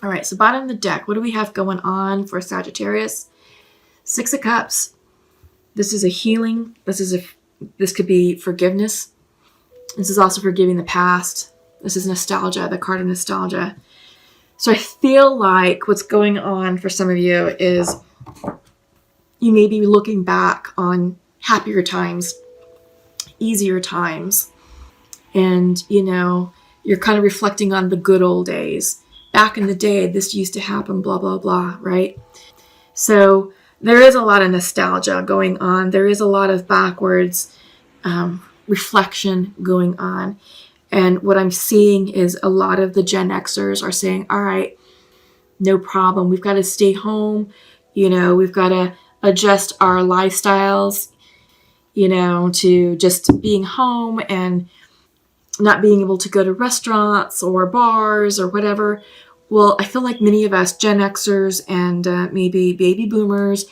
All right, so bottom of the deck, what do we have going on for Sagittarius? Six of Cups. This is a healing. This could be forgiveness. This is also forgiving the past. This is nostalgia, the card of nostalgia. So I feel like what's going on for some of you is you may be looking back on happier times, easier times, and, you're kind of reflecting on the good old days. Back in the day, this used to happen, blah, blah, blah, right? So there is a lot of nostalgia going on. There is a lot of backwards reflection going on. And what I'm seeing is a lot of the Gen Xers are saying, all right, no problem. We've got to stay home. We've got to adjust our lifestyles, to just being home and not being able to go to restaurants or bars or whatever. Well, I feel like many of us Gen Xers and maybe baby boomers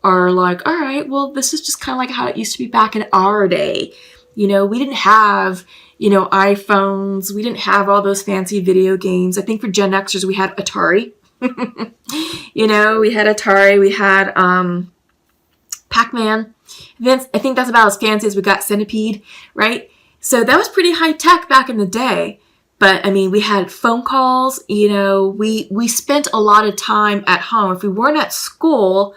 are like, all right, well, this is just kind of like how it used to be back in our day. We didn't have, iPhones. We didn't have all those fancy video games. I think for Gen Xers, we had Atari. We had Atari. We had Pac-Man. I think that's about as fancy as we got. Centipede, right? So that was pretty high tech back in the day. But I mean, we had phone calls, we spent a lot of time at home. If we weren't at school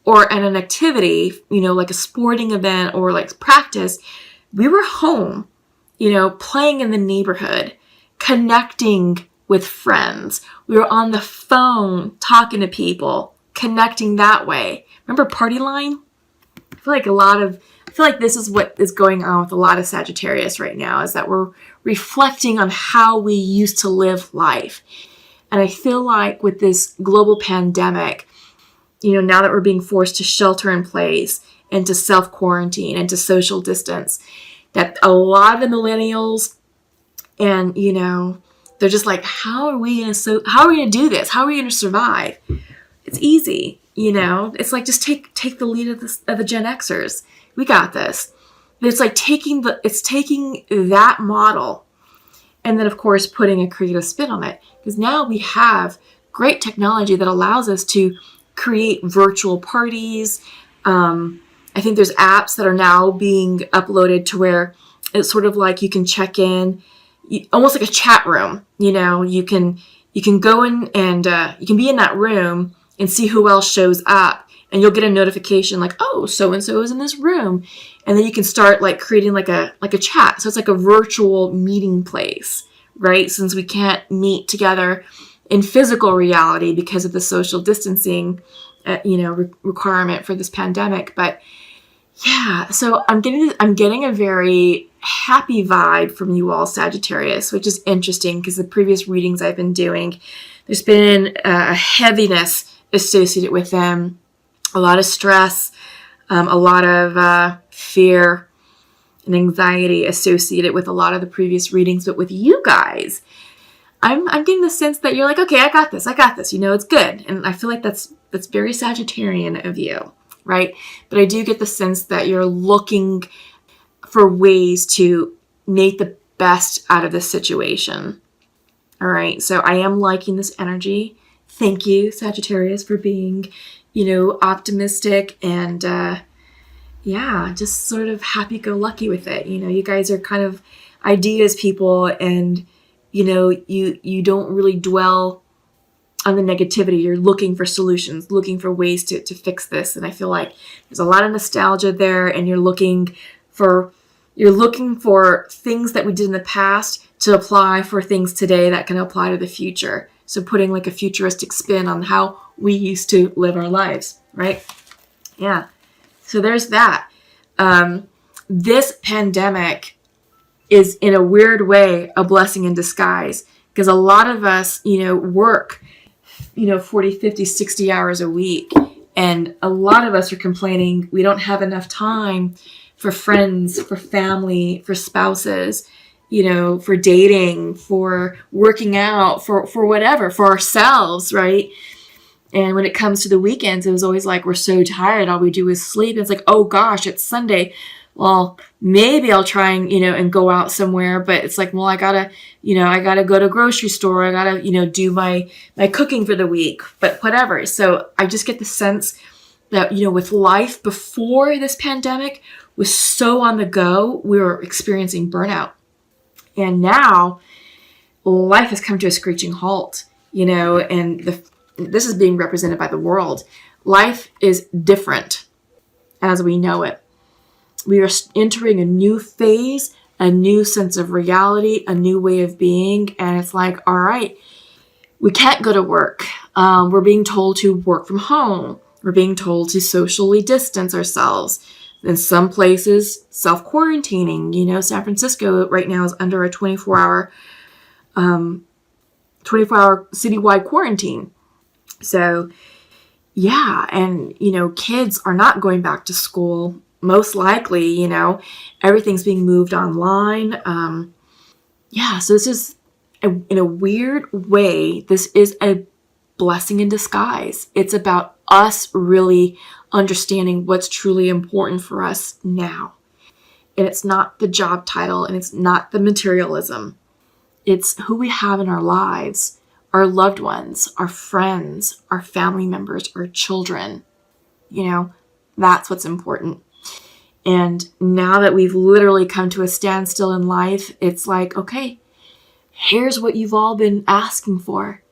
or at an activity, like a sporting event or like practice, we were home, playing in the neighborhood, connecting with friends. We were on the phone talking to people, connecting that way. Remember Party Line? I feel like this is what is going on with a lot of Sagittarius right now, is that we're reflecting on how we used to live life. And I feel like with this global pandemic, now that we're being forced to shelter in place and to self-quarantine and to social distance, that a lot of the millennials and, they're just like, how are we going to do this? How are we going to survive? It's easy. It's like, just take the lead of the Gen Xers. We got this. It's like taking that model and then, of course, putting a creative spin on it. Because now we have great technology that allows us to create virtual parties. I think there's apps that are now being uploaded to where it's sort of like you can check in, almost like a chat room. You can go in and you can be in that room and see who else shows up. And you'll get a notification like, oh, so-and-so is in this room. And then you can start like creating like a chat. So it's like a virtual meeting place, right? Since we can't meet together in physical reality because of the social distancing, requirement for this pandemic. But yeah, so I'm getting a very happy vibe from you all, Sagittarius, which is interesting because the previous readings I've been doing, there's been a heaviness associated with them. A lot of stress, a lot of fear and anxiety associated with a lot of the previous readings. But with you guys, I'm getting the sense that you're like, okay, I got this. It's good. And I feel like that's very Sagittarian of you, right? But I do get the sense that you're looking for ways to make the best out of this situation. All right, so I am liking this energy. Thank you, Sagittarius, for being optimistic and, just sort of happy-go-lucky with it. You guys are kind of ideas people and, you don't really dwell on the negativity. You're looking for solutions, looking for ways to fix this. And I feel like there's a lot of nostalgia there and you're looking for things that we did in the past to apply for things today that can apply to the future. So putting like a futuristic spin on how we used to live our lives, right? Yeah. So there's that. This pandemic is in a weird way a blessing in disguise because a lot of us, work, 40, 50, 60 hours a week. And a lot of us are complaining we don't have enough time for friends, for family, for spouses, for dating, for working out, for whatever, for ourselves, right? And when it comes to the weekends, it was always like, we're so tired. All we do is sleep. It's like, oh gosh, it's Sunday. Well, maybe I'll try and, and go out somewhere, but it's like, well, I gotta go to grocery store. I gotta, do my cooking for the week, but whatever. So I just get the sense that, with life before this pandemic was so on the go, we were experiencing burnout. And now life has come to a screeching halt, and this is being represented by the world. Life is different as we know it. We are entering a new phase, a new sense of reality, a new way of being. And it's like, all right, we can't go to work. We're being told to work from home. We're being told to socially distance ourselves. In some places, self-quarantining. San Francisco right now is under a 24-hour citywide quarantine. So, yeah, and, kids are not going back to school. Most likely, everything's being moved online. So this is, in a weird way, this is a blessing in disguise. It's about us really understanding what's truly important for us now. And it's not the job title, and it's not the materialism. It's who we have in our lives, our loved ones, our friends, our family members, our children. That's what's important. And now that we've literally come to a standstill in life, it's like, okay, here's what you've all been asking for.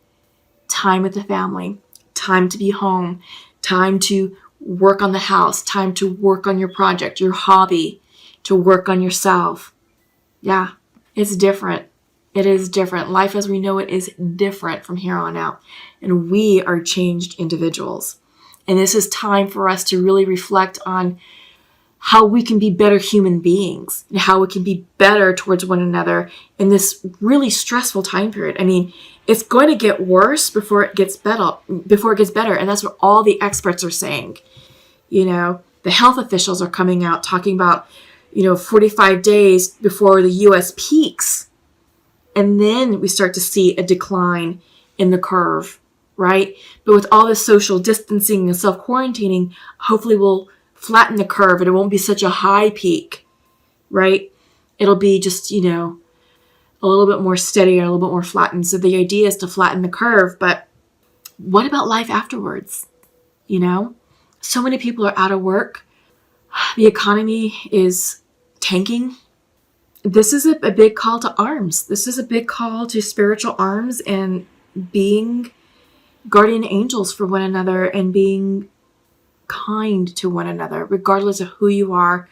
Time with the family, time to be home, time to work on the house, time to work on your project, your hobby, to work on yourself. Yeah, it's different. It is different. Life as we know it is different from here on out. And we are changed individuals. And this is time for us to really reflect on how we can be better human beings and how we can be better towards one another in this really stressful time period. I mean, it's going to get worse before it gets better. And that's what all the experts are saying. The health officials are coming out talking about, 45 days before the U.S. peaks. And then we start to see a decline in the curve, right? But with all this social distancing and self-quarantining, hopefully we'll flatten the curve and it won't be such a high peak, right? It'll be just, a little bit more steady or a little bit more flattened. So the idea is to flatten the curve, but what about life afterwards? So many people are out of work. The economy is tanking. This is a big call to arms. This is a big call to spiritual arms and being guardian angels for one another and being kind to one another, regardless of who you are,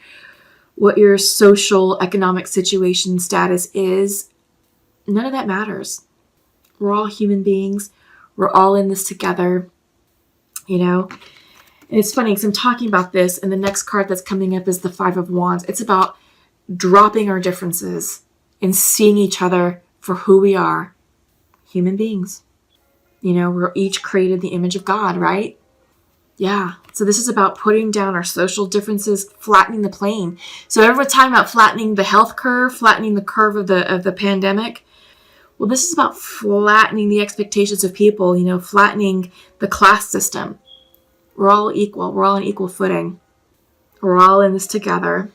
what your social, economic situation status is. None of that matters. We're all human beings. We're all in this together, And it's funny because I'm talking about this, and the next card that's coming up is the Five of Wands. It's about dropping our differences and seeing each other for who we are, human beings. We're each created in the image of God, right? Yeah. So this is about putting down our social differences, flattening the plane. So everyone's talking about flattening the health curve, flattening the curve of the pandemic. Well, this is about flattening the expectations of people, flattening the class system. We're all equal. We're all on equal footing. We're all in this together.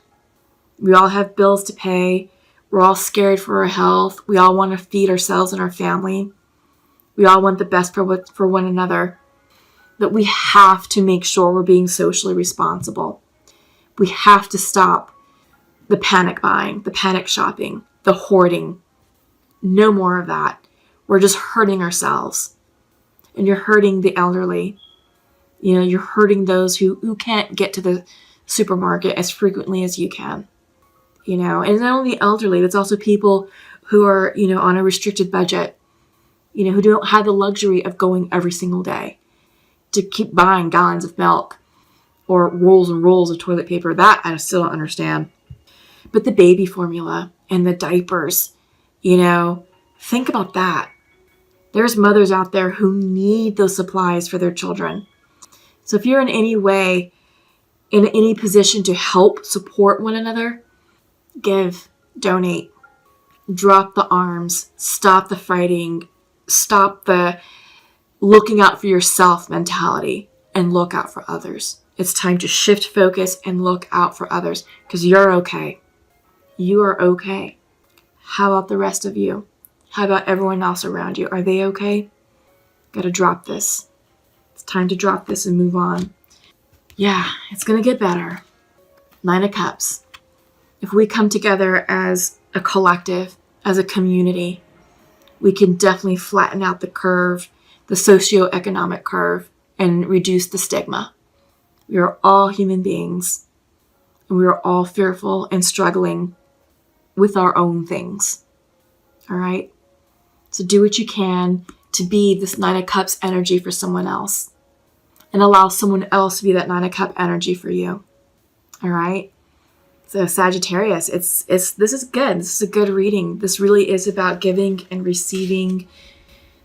We all have bills to pay. We're all scared for our health. We all want to feed ourselves and our family. We all want the best for one another. But we have to make sure we're being socially responsible. We have to stop the panic buying, the panic shopping, the hoarding. No more of that. We're just hurting ourselves. And you're hurting the elderly. You're hurting those who can't get to the supermarket as frequently as you can. And not only the elderly, it's also people who are, on a restricted budget, who don't have the luxury of going every single day to keep buying gallons of milk or rolls and rolls of toilet paper. That I still don't understand. But the baby formula and the diapers, think about that. There's mothers out there who need those supplies for their children. So if you're in any way, in any position to help support one another, give, donate, drop the arms, stop the fighting, stop the looking out for yourself mentality, and look out for others. It's time to shift focus and look out for others, because you're okay. You are okay. How about the rest of you? How about everyone else around you? Are they okay? Gotta drop this. It's time to drop this and move on. Yeah, it's gonna get better. 9 of Cups. If we come together as a collective, as a community, we can definitely flatten out the curve, the socioeconomic curve, and reduce the stigma. We are all human beings, and we are all fearful and struggling with our own things. All right? So do what you can to be this 9 of Cups energy for someone else, and allow someone else to be that 9 of Cups energy for you. All right? So Sagittarius, this is good. This is a good reading. This really is about giving and receiving.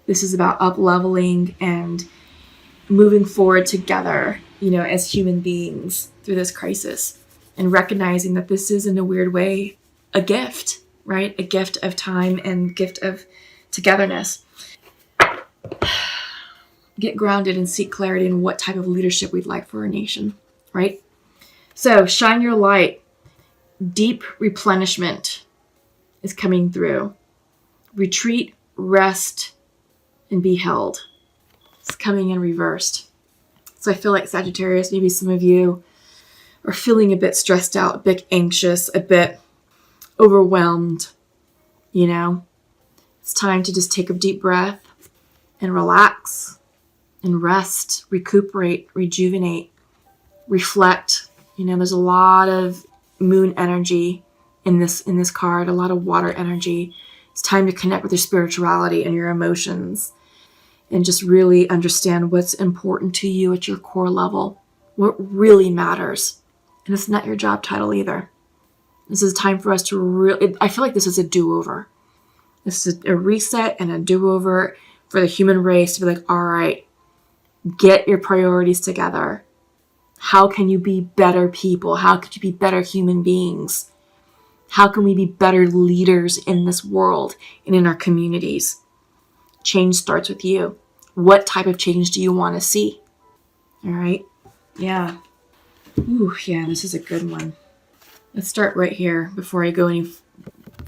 This is about up-leveling and moving forward together, as human beings through this crisis, and recognizing that this is, in a weird way, a gift, right? A gift of time and gift of togetherness. Get grounded and seek clarity in what type of leadership we'd like for our nation, right? So shine your light. Deep replenishment is coming through. Retreat, rest, and be held. It's coming in reversed. So I feel like Sagittarius, maybe some of you are feeling a bit stressed out, a bit anxious, a bit overwhelmed. It's time to just take a deep breath and relax and rest, recuperate, rejuvenate, reflect. There's a lot of moon energy in this card, a lot of water energy. It's time to connect with your spirituality and your emotions, and just really understand what's important to you at your core level, what really matters. And it's not your job title either. This is time for us to really, I feel like this is a do-over. This is a reset and a do-over for the human race to be like, all right, get your priorities together. How can you be better people? How could you be better human beings? How can we be better leaders in this world and in our communities? Change starts with you. What type of change do you want to see? All right. Yeah. Ooh, yeah, this is a good one. Let's start right here before I go any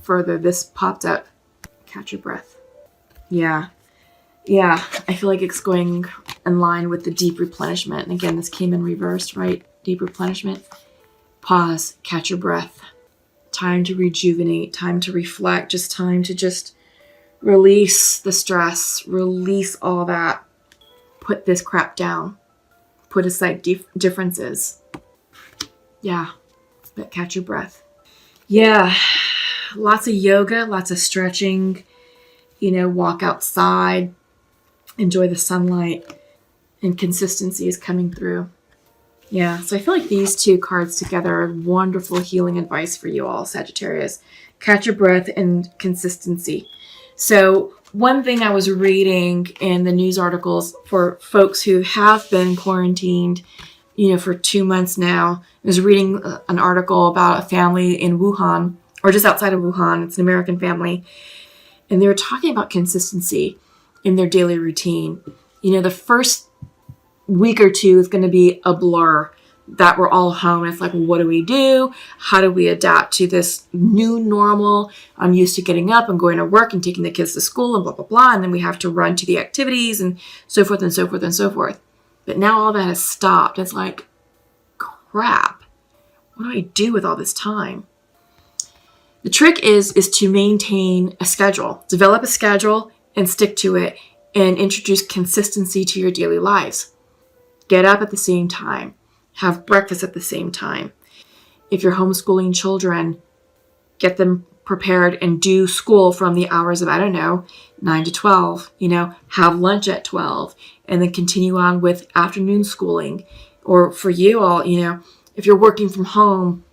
further. This popped up. Catch your breath. Yeah. I feel like it's going in line with the deep replenishment. And again, this came in reversed, right? Deep replenishment. Pause. Catch your breath. Time to rejuvenate. Time to reflect. Time to release the stress. Release all that. Put this crap down. Put aside differences. Yeah. But catch your breath. Yeah. Lots of yoga. Lots of stretching. Walk outside. Enjoy the sunlight, and consistency is coming through. Yeah, so I feel like these two cards together are wonderful healing advice for you all, Sagittarius. Catch your breath and consistency. So one thing I was reading in the news articles for folks who have been quarantined, for 2 months now, I was reading an article about a family in Wuhan, or just outside of Wuhan. It's an American family. And they were talking about consistency in their daily routine. The first week or two is going to be a blur, that we're all home. It's like, what do we do? How do we adapt to this new normal? I'm used to getting up and going to work and taking the kids to school and blah, blah, blah. And then we have to run to the activities and so forth and so forth and so forth. But now all that has stopped. It's like, crap. What do I do with all this time? The trick is to maintain a schedule. Develop a schedule and stick to it, and introduce consistency to your daily lives. Get up at the same time. Have breakfast at the same time. If you're homeschooling children, get them prepared and do school from the hours of, 9 to 12. Have lunch at 12, and then continue on with afternoon schooling. Or for you all, if you're working from home,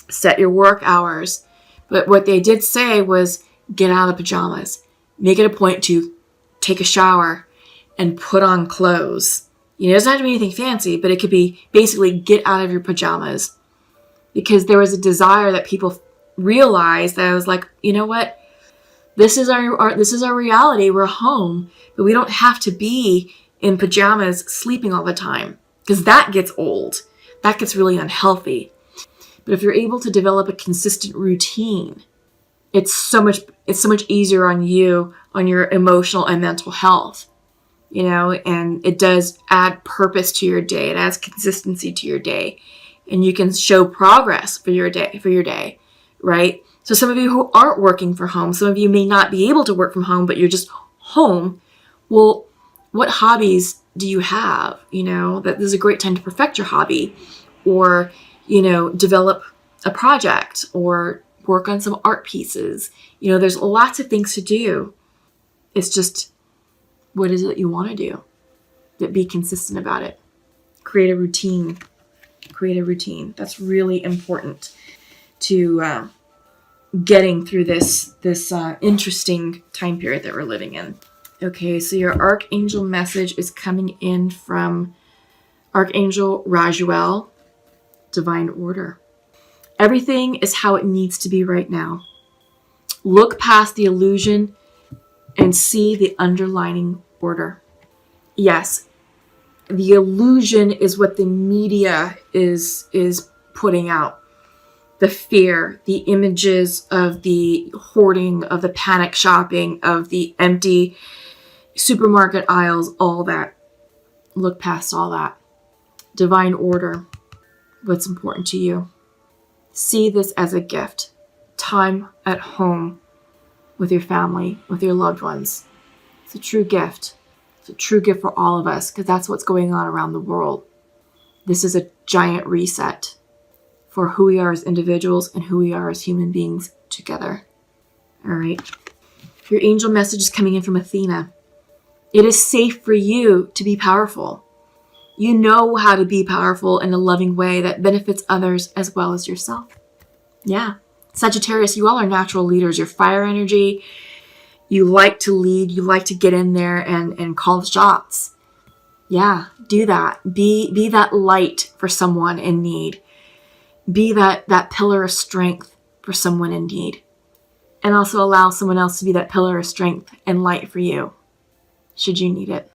set your work hours. But what they did say was get out of the pajamas. Make it a point to take a shower and put on clothes. It doesn't have to be anything fancy, but it could be basically get out of your pajamas. Because there was a desire that people realized that I was like, you know what? This is our reality. We're home, but we don't have to be in pajamas sleeping all the time. because that gets old. That gets really unhealthy. But if you're able to develop a consistent routine, it's so much easier on you, on your emotional and mental health, and it does add purpose to your day. It adds consistency to your day, and you can show progress for your day, right? So some of you who aren't working from home, some of you may not be able to work from home, but you're just home. Well, what hobbies do you have? That this is a great time to perfect your hobby, or, develop a project, or work on some art pieces. There's lots of things to do. It's just, what is it that you want to do? But be consistent about it. Create a routine. That's really important to getting through this interesting time period that we're living in. Okay, so your archangel message is coming in from Archangel Rajuel, Divine Order. Everything is how it needs to be right now. Look past the illusion and see the underlying order. Yes, the illusion is what the media is putting out. The fear, the images of the hoarding, of the panic shopping, of the empty supermarket aisles, all that. Look past all that. Divine order. What's important to you? See this as a gift. Time at home with your family, with your loved ones. It's a true gift. It's a true gift for all of us, because that's what's going on around the world. This is a giant reset for who we are as individuals and who we are as human beings together. All right. Your angel message is coming in from Athena. It is safe for you to be powerful. You know how to be powerful in a loving way that benefits others as well as yourself. Yeah. Sagittarius, you all are natural leaders. You're fire energy. You like to lead. You like to get in there and call the shots. Yeah, do that. Be that light for someone in need. Be that pillar of strength for someone in need. And also allow someone else to be that pillar of strength and light for you, should you need it.